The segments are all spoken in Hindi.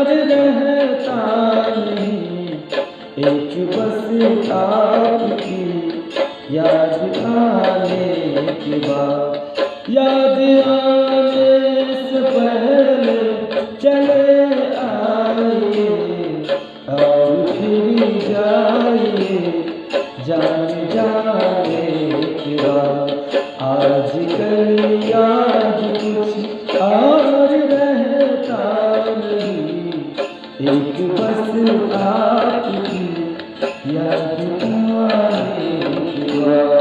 रहता नहीं, एक बस आपकी याद आने के बाद, याद आने से पहले चले आइए और फिर जाइए जाने जाने के बाद। आजकल याद कुछ और रहता नहीं, एक बस आपकी याद आने के बाद।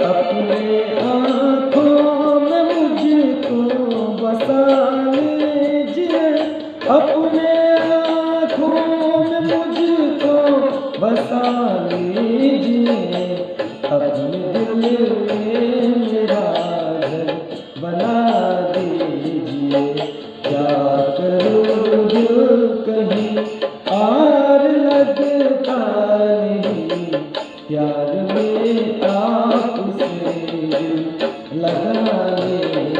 अपने आँखों में मुझको बसा लीजिए, अपने आँखों में मुझको बसा लीजिए, अपने दिल में मेरा घर बना दीजिए। क्या करूँ दिल कहीं और लगता नहीं, प्यार में आपसे लगाने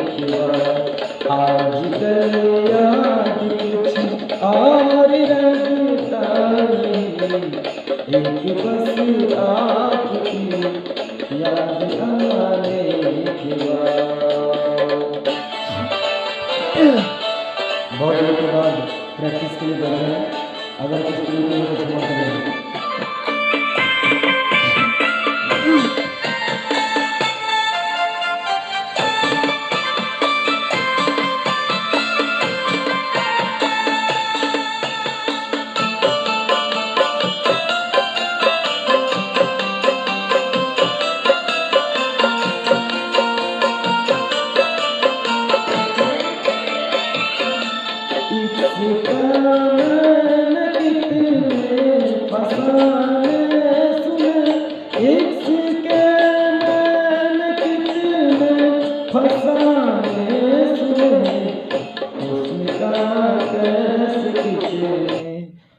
के बाद। आजकल याद कुछ और रहता नहीं, एक बस आपकी याद आने के बाद। बहुत दिनों के बाद प्रैक्टिस के लिए बना है, अगर कुछ त्रुटि हो तो क्षमा करें।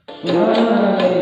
पुराने